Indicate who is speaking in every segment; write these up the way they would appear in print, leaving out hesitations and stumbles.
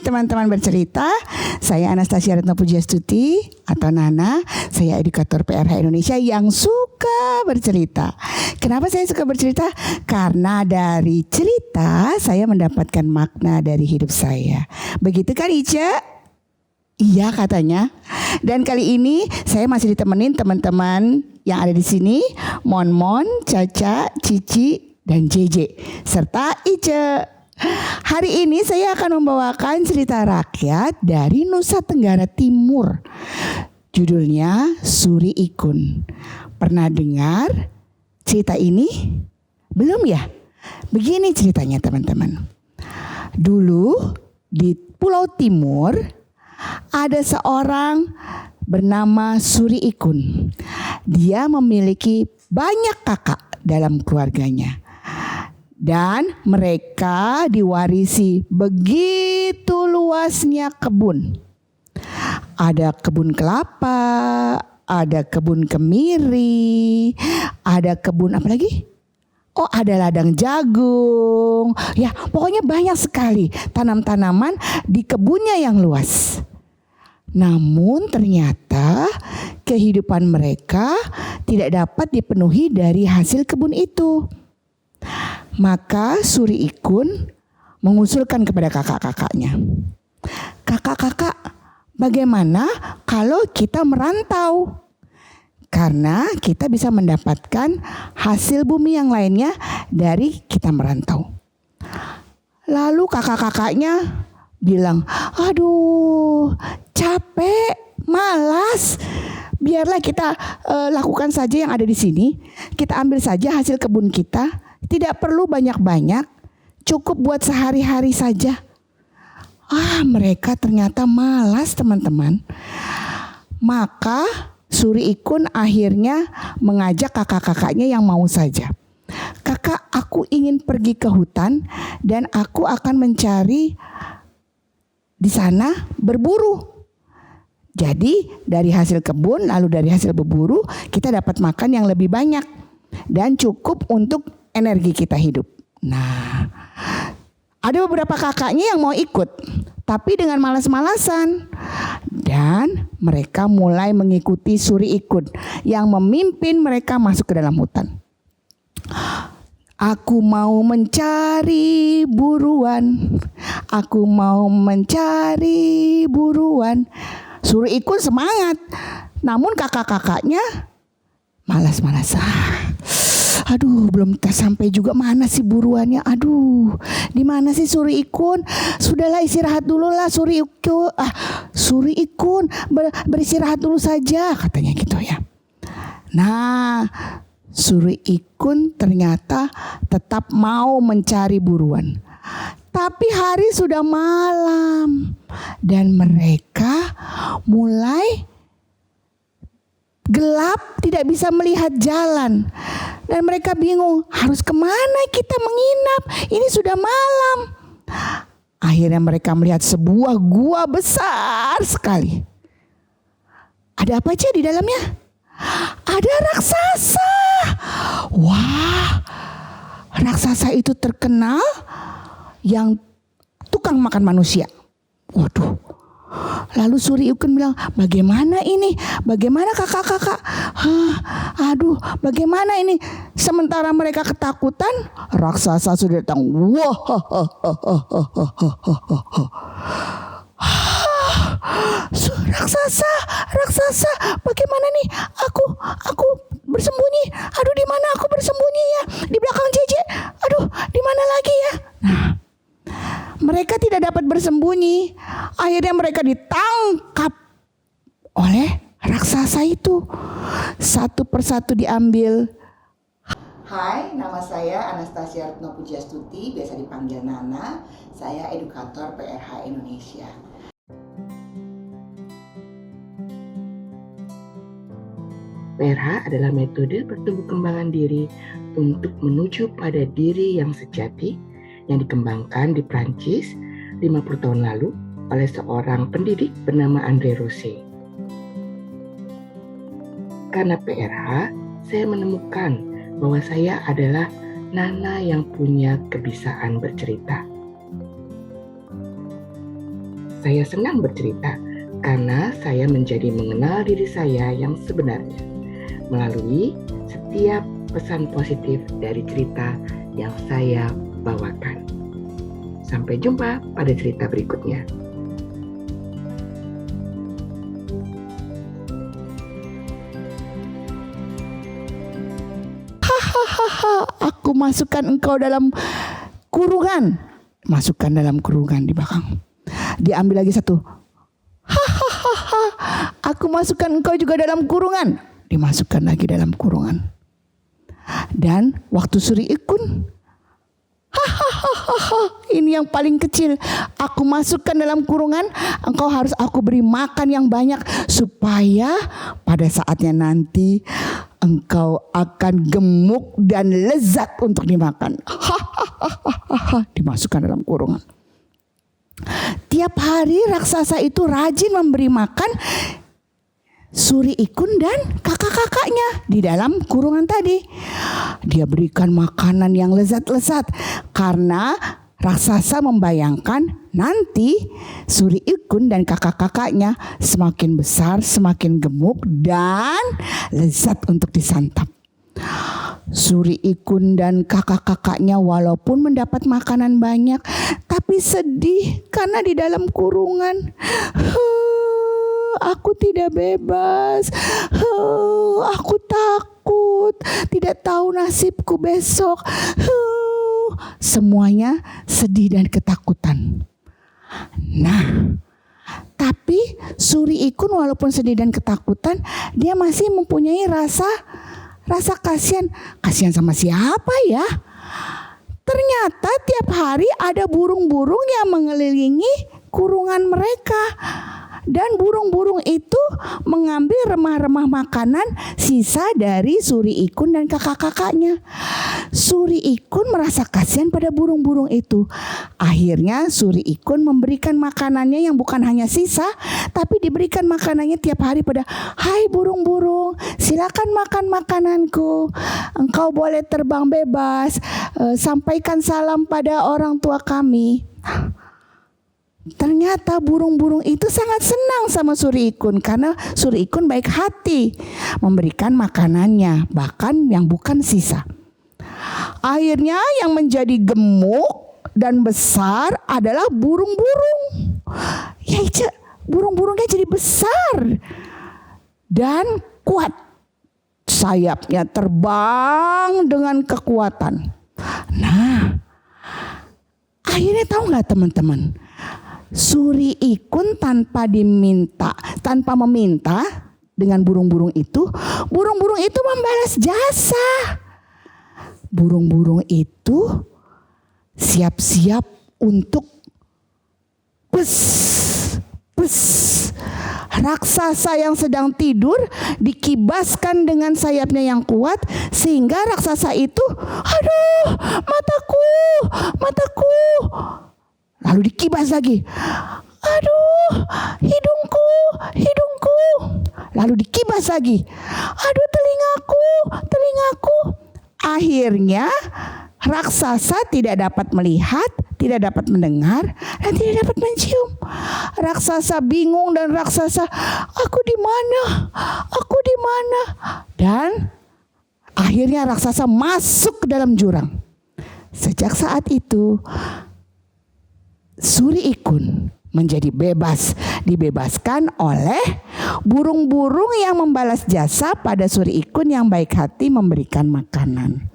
Speaker 1: teman-teman bercerita. Saya Anastasia Retno Pujastuti atau Nana. Saya edukator PRH Indonesia yang suka bercerita. Kenapa saya suka bercerita? Karena dari cerita saya mendapatkan makna dari hidup saya. Begitu kan Ica? Iya katanya. Dan kali ini saya masih ditemenin teman-teman yang ada di sini, Mon, Caca, Cici, dan JJ serta Ica. Hari ini saya akan membawakan cerita rakyat dari Nusa Tenggara Timur. Judulnya Suri Ikun. Pernah dengar cerita ini? Belum ya? Begini ceritanya teman-teman. Dulu di Pulau Timur ada seorang bernama Suri Ikun. Dia memiliki banyak kakak dalam keluarganya. Dan mereka diwarisi begitu luasnya kebun. Ada kebun kelapa, ada kebun kemiri, ada kebun apa lagi? Oh, ada ladang jagung. Ya, pokoknya banyak sekali tanam-tanaman di kebunnya yang luas. Namun ternyata kehidupan mereka tidak dapat dipenuhi dari hasil kebun itu. Maka Suri Ikun mengusulkan kepada kakak-kakaknya, "Kakak-kakak, bagaimana kalau kita merantau? Karena kita bisa mendapatkan hasil bumi yang lainnya dari kita merantau." Lalu kakak-kakaknya bilang, "Aduh, capek, malas. Biarlah kita lakukan saja yang ada di sini. Kita ambil saja hasil kebun kita. Tidak perlu banyak-banyak, cukup buat sehari-hari saja." Mereka ternyata malas teman-teman. Maka Suri Ikun akhirnya mengajak kakak-kakaknya yang mau saja. "Kakak, aku ingin pergi ke hutan dan aku akan mencari di sana berburu. Jadi dari hasil kebun lalu dari hasil berburu kita dapat makan yang lebih banyak dan cukup untuk energi kita hidup." Nah, ada beberapa kakaknya yang mau ikut, tapi dengan malas-malasan. Dan mereka mulai mengikuti Suri Ikun yang memimpin mereka masuk ke dalam hutan. "Aku mau mencari buruan. Aku mau mencari buruan." Suri Ikun semangat. Namun kakak-kakaknya malas-malasan. "Aduh, belum sampai juga, mana sih buruannya? Aduh, di mana sih Suri Ikun? Sudahlah istirahat dulu lah Suri Ikun. Suri Ikun beristirahat dulu saja," katanya gitu ya. Nah, Suri Ikun ternyata tetap mau mencari buruan. Tapi hari sudah malam dan mereka mulai gelap, tidak bisa melihat jalan. Dan mereka bingung, harus kemana kita menginap? Ini sudah malam. Akhirnya mereka melihat sebuah gua besar sekali. Ada apa aja di dalamnya? Ada raksasa. Wah, raksasa itu terkenal yang tukang makan manusia. Waduh. Lalu Suri Ikun bilang, "Bagaimana ini? Bagaimana kakak-kakak? Aduh, bagaimana ini?" Sementara mereka ketakutan, raksasa sudah datang. Wah, raksasa, bagaimana nih? Aku bersembunyi. Aduh, di mana aku bersembunyi ya? Di belakang JJ. Aduh, di mana lagi ya? Nah, mereka tidak dapat bersembunyi. Akhirnya mereka ditangkap oleh raksasa itu. Satu persatu diambil. Hai, nama saya Anastasia Retno Pujastuti, biasa dipanggil Nana. Saya edukator PRH Indonesia.
Speaker 2: PRH adalah metode pertumbuh kembangan diri untuk menuju pada diri yang sejati yang dikembangkan di Prancis 50 tahun lalu oleh seorang pendidik bernama André Rosset. Karena PRH, saya menemukan bahwa saya adalah Nana yang punya kebiasaan bercerita. Saya senang bercerita karena saya menjadi mengenal diri saya yang sebenarnya melalui setiap pesan positif dari cerita yang saya bawakan. Sampai jumpa pada cerita berikutnya.
Speaker 1: Aku masukkan engkau dalam kurungan. Masukkan dalam kurungan di belakang. Diambil lagi satu. Aku masukkan engkau juga dalam kurungan. Dimasukkan lagi dalam kurungan. Dan waktu Suri Ikun, ini yang paling kecil. Aku masukkan dalam kurungan, engkau harus aku beri makan yang banyak supaya pada saatnya nanti engkau akan gemuk dan lezat untuk dimakan. Dimasukkan dalam kurungan. Tiap hari raksasa itu rajin memberi makan Suri Ikun dan kakak-kakaknya di dalam kurungan tadi. Dia berikan makanan yang lezat-lezat karena raksasa membayangkan nanti Suri Ikun dan kakak-kakaknya semakin besar, semakin gemuk dan lezat untuk disantap. Suri Ikun dan kakak-kakaknya walaupun mendapat makanan banyak, tapi sedih karena di dalam kurungan. Aku tidak bebas. Aku takut. Tidak tahu nasibku besok. Semuanya sedih dan ketakutan. Nah, tapi Suri Ikun walaupun sedih dan ketakutan, dia masih mempunyai rasa kasihan. Kasihan sama siapa ya? Ternyata tiap hari ada burung-burung yang mengelilingi kurungan mereka. Dan burung-burung itu mengambil remah-remah makanan sisa dari Suri Ikun dan kakak-kakaknya. Suri Ikun merasa kasihan pada burung-burung itu. Akhirnya Suri Ikun memberikan makanannya yang bukan hanya sisa, tapi diberikan makanannya tiap hari pada, hai burung-burung, silakan makan makananku. Engkau boleh terbang bebas. Sampaikan salam pada orang tua kami. Ternyata burung-burung itu sangat senang sama Suri Ikun karena Suri Ikun baik hati memberikan makanannya, bahkan yang bukan sisa. Akhirnya yang menjadi gemuk dan besar adalah burung-burung. Ya, burung-burungnya jadi besar dan kuat. Sayapnya terbang dengan kekuatan. Nah, akhirnya tahu nggak teman-teman? Suri Ikun tanpa meminta dengan burung-burung itu membalas jasa. Burung-burung itu siap-siap untuk raksasa yang sedang tidur dikibaskan dengan sayapnya yang kuat sehingga raksasa itu, aduh, mataku. Lalu dikibas lagi. Aduh, hidungku. Lalu dikibas lagi. Aduh, telingaku. Akhirnya raksasa tidak dapat melihat, tidak dapat mendengar, dan tidak dapat mencium. Raksasa bingung dan raksasa, aku di mana? Dan akhirnya raksasa masuk ke dalam jurang. Sejak saat itu Suri Ikun menjadi dibebaskan oleh burung-burung yang membalas jasa pada Suri Ikun yang baik hati memberikan makanan.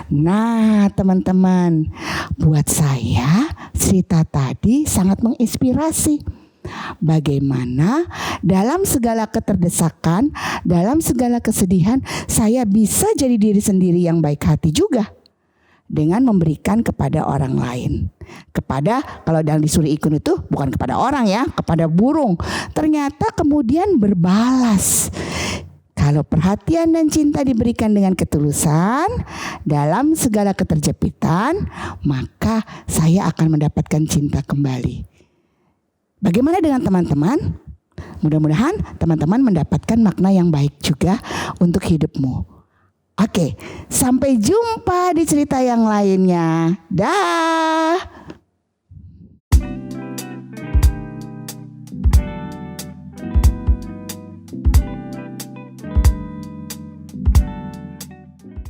Speaker 1: Nah, teman-teman, buat saya cerita tadi sangat menginspirasi. Bagaimana dalam segala keterdesakan, dalam segala kesedihan, saya bisa jadi diri sendiri yang baik hati juga. Dengan memberikan kepada orang lain. Kalau dalam di Suri Ikun itu bukan kepada orang ya, kepada burung. Ternyata kemudian berbalas. Kalau perhatian dan cinta diberikan dengan ketulusan dalam segala keterjepitan, maka saya akan mendapatkan cinta kembali. Bagaimana dengan teman-teman? Mudah-mudahan teman-teman mendapatkan makna yang baik juga untuk hidupmu. Oke, sampai jumpa di cerita yang lainnya. Dah.